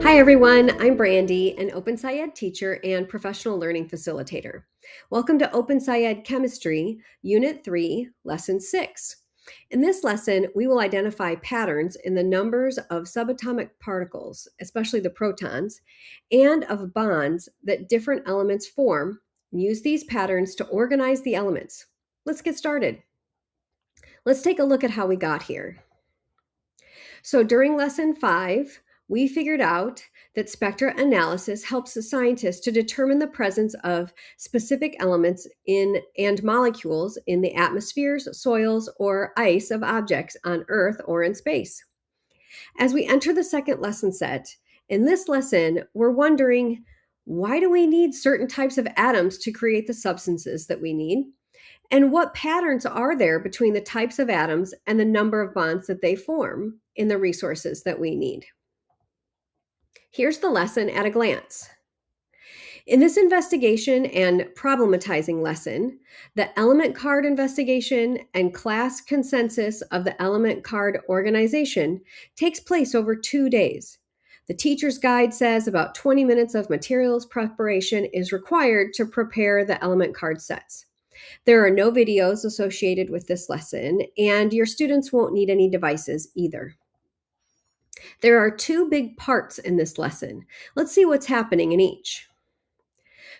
Hi everyone, I'm Brandy, an OpenSciEd teacher and professional learning facilitator. Welcome to OpenSciEd Chemistry, Unit 3, Lesson 6. In this lesson, we will identify patterns in the numbers of subatomic particles, especially the protons, and of bonds that different elements form, and use these patterns to organize the elements. Let's get started. Let's take a look at how we got here. So during Lesson 5, we figured out that spectra analysis helps the scientists to determine the presence of specific elements and molecules in the atmospheres, soils, or ice of objects on Earth or in space. As we enter the second lesson set, in this lesson, we're wondering, why do we need certain types of atoms to create the substances that we need? And what patterns are there between the types of atoms and the number of bonds that they form in the resources that we need? Here's the lesson at a glance. In this investigation and problematizing lesson, the element card investigation and class consensus of the element card organization takes place over 2 days. The teacher's guide says about 20 minutes of materials preparation is required to prepare the element card sets. There are no videos associated with this lesson, and your students won't need any devices either. There are 2 big parts in this lesson. Let's see what's happening in each.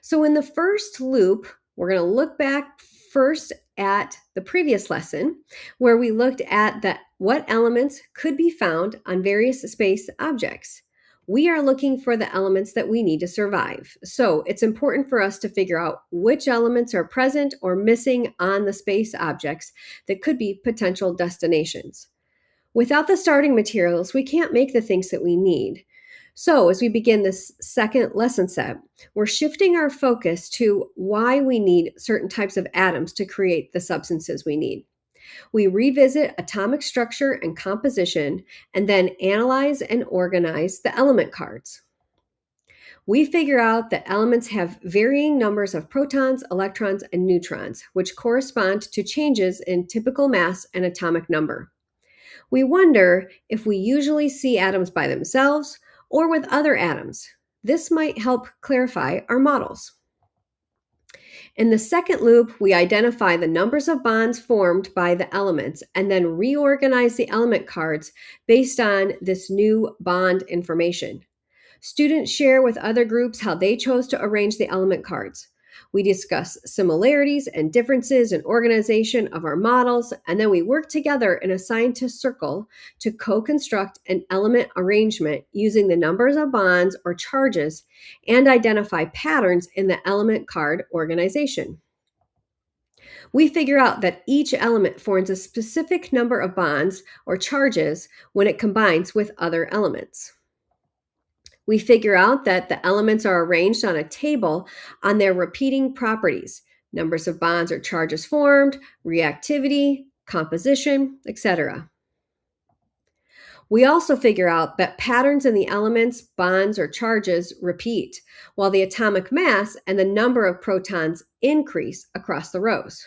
So in the first loop, we're going to look back first at the previous lesson where we looked at what elements could be found on various space objects. We are looking for the elements that we need to survive. So it's important for us to figure out which elements are present or missing on the space objects that could be potential destinations. Without the starting materials, we can't make the things that we need. So as we begin this second lesson set, we're shifting our focus to why we need certain types of atoms to create the substances we need. We revisit atomic structure and composition, and then analyze and organize the element cards. We figure out that elements have varying numbers of protons, electrons, and neutrons, which correspond to changes in typical mass and atomic number. We wonder if we usually see atoms by themselves or with other atoms. This might help clarify our models. In the second loop, we identify the numbers of bonds formed by the elements and then reorganize the element cards based on this new bond information. Students share with other groups how they chose to arrange the element cards. We discuss similarities and differences in organization of our models, and then we work together in a scientist circle to co-construct an element arrangement using the numbers of bonds or charges and identify patterns in the element card organization. We figure out that each element forms a specific number of bonds or charges when it combines with other elements. We figure out that the elements are arranged on a table on their repeating properties, numbers of bonds or charges formed, reactivity, composition, etc. We also figure out that patterns in the elements, bonds, or charges repeat, while the atomic mass and the number of protons increase across the rows.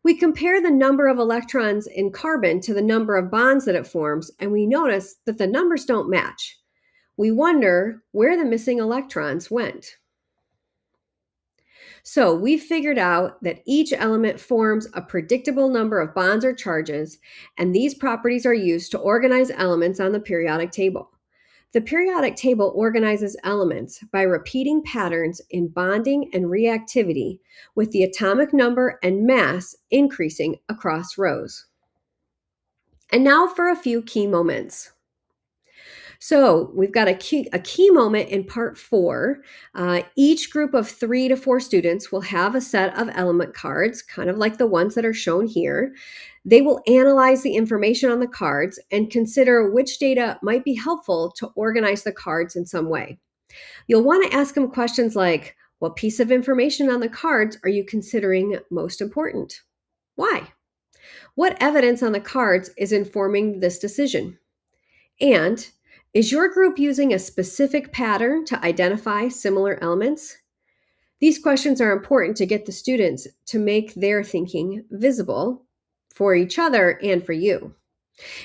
We compare the number of electrons in carbon to the number of bonds that it forms, and we notice that the numbers don't match. We wonder where the missing electrons went. So we figured out that each element forms a predictable number of bonds or charges, and these properties are used to organize elements on the periodic table. The periodic table organizes elements by repeating patterns in bonding and reactivity, with the atomic number and mass increasing across rows. And now for a few key moments. So we've got a key moment in part 4. Each group of 3 to 4 students will have a set of element cards, kind of like the ones that are shown here. They will analyze the information on the cards and consider which data might be helpful to organize the cards in some way. You'll want to ask them questions like, what piece of information on the cards are you considering most important? Why? What evidence on the cards is informing this decision? And is your group using a specific pattern to identify similar elements? These questions are important to get the students to make their thinking visible for each other and for you.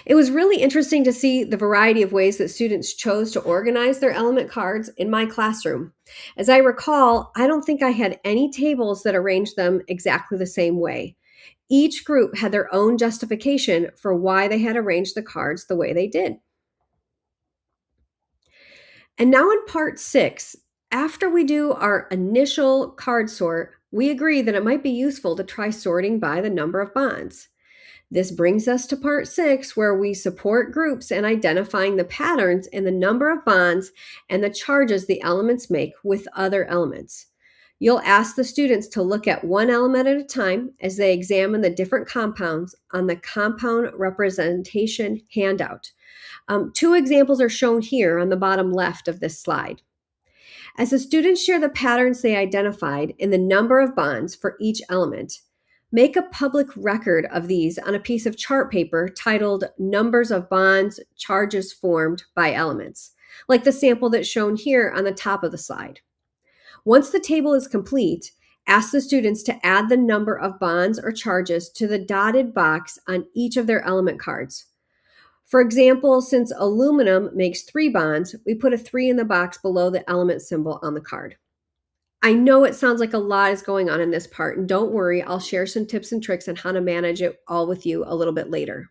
It was really interesting to see the variety of ways that students chose to organize their element cards in my classroom. As I recall, I don't think I had any tables that arranged them exactly the same way. Each group had their own justification for why they had arranged the cards the way they did. And now in part 6, after we do our initial card sort, we agree that it might be useful to try sorting by the number of bonds. This brings us to part 6, where we support groups in identifying the patterns in the number of bonds and the charges the elements make with other elements. You'll ask the students to look at one element at a time as they examine the different compounds on the compound representation handout. Two examples are shown here on the bottom left of this slide. As the students share the patterns they identified in the number of bonds for each element, make a public record of these on a piece of chart paper titled Numbers of Bonds, Charges Formed by Elements, like the sample that's shown here on the top of the slide. Once the table is complete, ask the students to add the number of bonds or charges to the dotted box on each of their element cards. For example, since aluminum makes 3 bonds, we put a 3 in the box below the element symbol on the card. I know it sounds like a lot is going on in this part, and don't worry, I'll share some tips and tricks on how to manage it all with you a little bit later.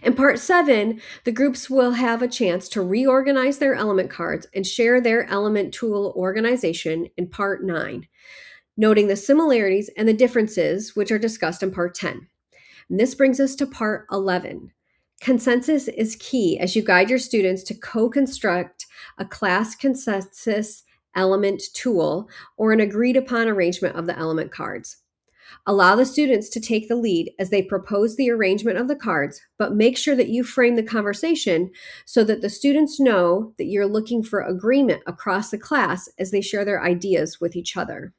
In part 7, the groups will have a chance to reorganize their element cards and share their element tool organization in part 9, noting the similarities and the differences which are discussed in part 10. And this brings us to part 11. Consensus is key as you guide your students to co-construct a class consensus element tool or an agreed upon arrangement of the element cards. Allow the students to take the lead as they propose the arrangement of the cards, but make sure that you frame the conversation so that the students know that you're looking for agreement across the class as they share their ideas with each other.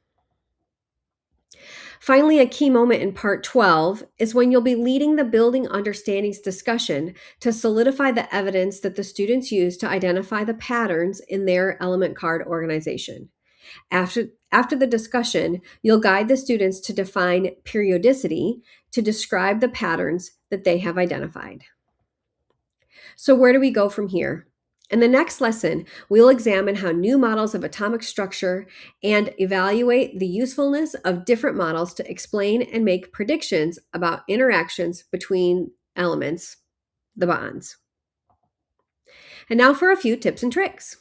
Finally, a key moment in part 12 is when you'll be leading the building understandings discussion to solidify the evidence that the students use to identify the patterns in their element card organization. After the discussion, you'll guide the students to define periodicity to describe the patterns that they have identified. So where do we go from here? In the next lesson, we'll examine how new models of atomic structure and evaluate the usefulness of different models to explain and make predictions about interactions between elements, the bonds. And now for a few tips and tricks.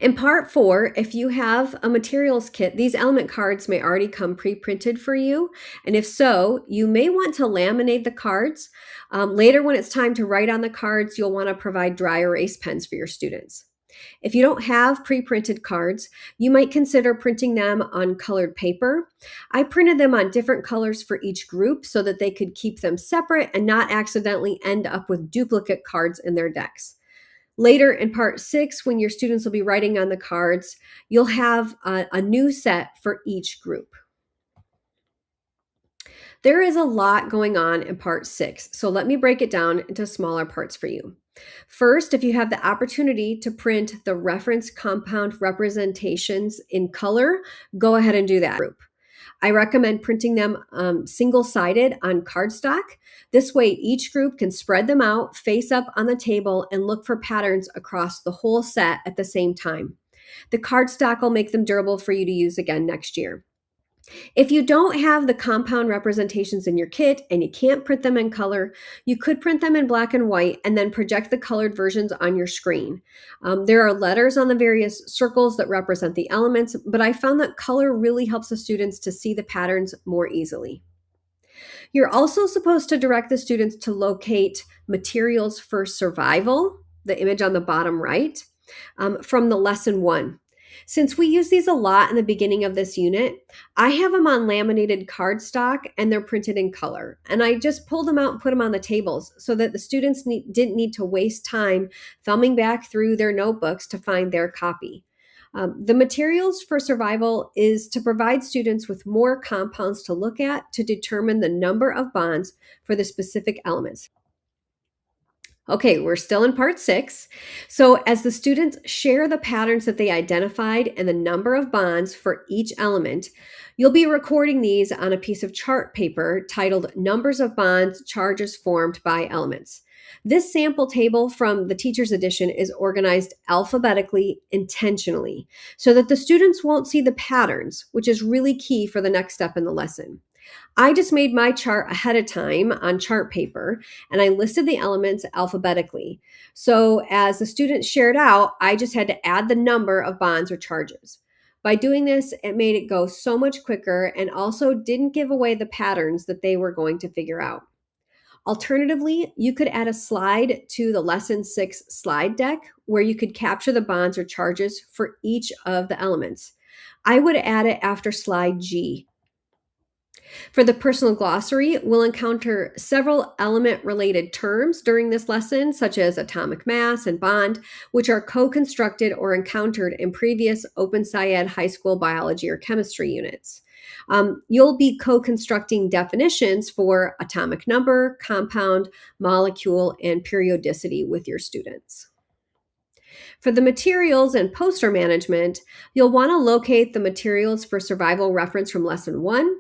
In part 4, if you have a materials kit, these element cards may already come pre-printed for you. And if so, you may want to laminate the cards. Later, when it's time to write on the cards, you'll want to provide dry erase pens for your students. If you don't have pre-printed cards, you might consider printing them on colored paper. I printed them on different colors for each group so that they could keep them separate and not accidentally end up with duplicate cards in their decks. Later in part 6, when your students will be writing on the cards, you'll have a new set for each group. There is a lot going on in part 6, so let me break it down into smaller parts for you. First, if you have the opportunity to print the reference compound representations in color, go ahead and do that group. I recommend printing them single-sided on cardstock. This way, each group can spread them out, face up on the table, and look for patterns across the whole set at the same time. The cardstock will make them durable for you to use again next year. If you don't have the compound representations in your kit and you can't print them in color, you could print them in black and white and then project the colored versions on your screen. There are letters on the various circles that represent the elements, but I found that color really helps the students to see the patterns more easily. You're also supposed to direct the students to locate materials for survival, the image on the bottom right, from the lesson 1. Since we use these a lot in the beginning of this unit, I have them on laminated cardstock and they're printed in color. And I just pulled them out and put them on the tables so that the students didn't need to waste time thumbing back through their notebooks to find their copy. The materials for survival is to provide students with more compounds to look at to determine the number of bonds for the specific elements. Okay, we're still in part 6. So as the students share the patterns that they identified and the number of bonds for each element, You'll be recording these on a piece of chart paper titled Numbers of Bonds Charges Formed by Elements. This sample table from the teacher's edition is organized alphabetically intentionally so that the students won't see the patterns, which is really key for the next step in the lesson. I just made my chart ahead of time on chart paper and I listed the elements alphabetically. So as the students shared out, I just had to add the number of bonds or charges. By doing this, it made it go so much quicker and also didn't give away the patterns that they were going to figure out. Alternatively, you could add a slide to the Lesson 6 slide deck where you could capture the bonds or charges for each of the elements. I would add it after slide G. For the personal glossary, we'll encounter several element-related terms during this lesson, such as atomic mass and bond, which are co-constructed or encountered in previous OpenSciEd high school biology or chemistry units. You'll be co-constructing definitions for atomic number, compound, molecule, and periodicity with your students. For the materials and poster management, you'll want to locate the materials for survival reference from lesson 1,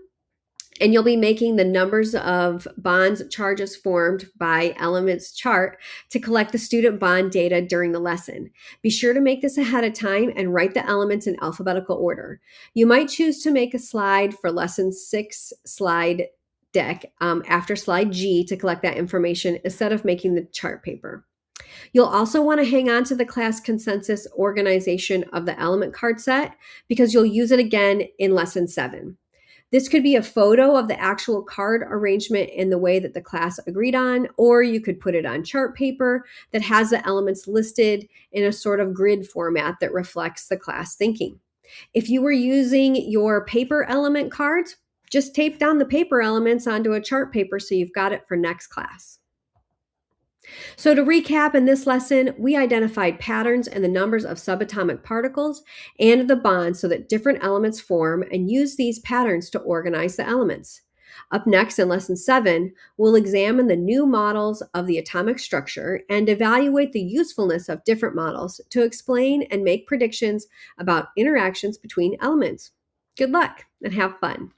and you'll be making the numbers of bonds charges formed by elements chart to collect the student bond data during the lesson. Be sure to make this ahead of time and write the elements in alphabetical order. You might choose to make a slide for lesson 6 slide deck after slide G to collect that information instead of making the chart paper. You'll also want to hang on to the class consensus organization of the element card set because you'll use it again in lesson 7. This could be a photo of the actual card arrangement in the way that the class agreed on, or you could put it on chart paper that has the elements listed in a sort of grid format that reflects the class thinking. If you were using your paper element cards, just tape down the paper elements onto a chart paper so you've got it for next class. So to recap, in this lesson, we identified patterns in the numbers of subatomic particles and the bonds so that different elements form and use these patterns to organize the elements. Up next in lesson 7, we'll examine the new models of the atomic structure and evaluate the usefulness of different models to explain and make predictions about interactions between elements. Good luck and have fun.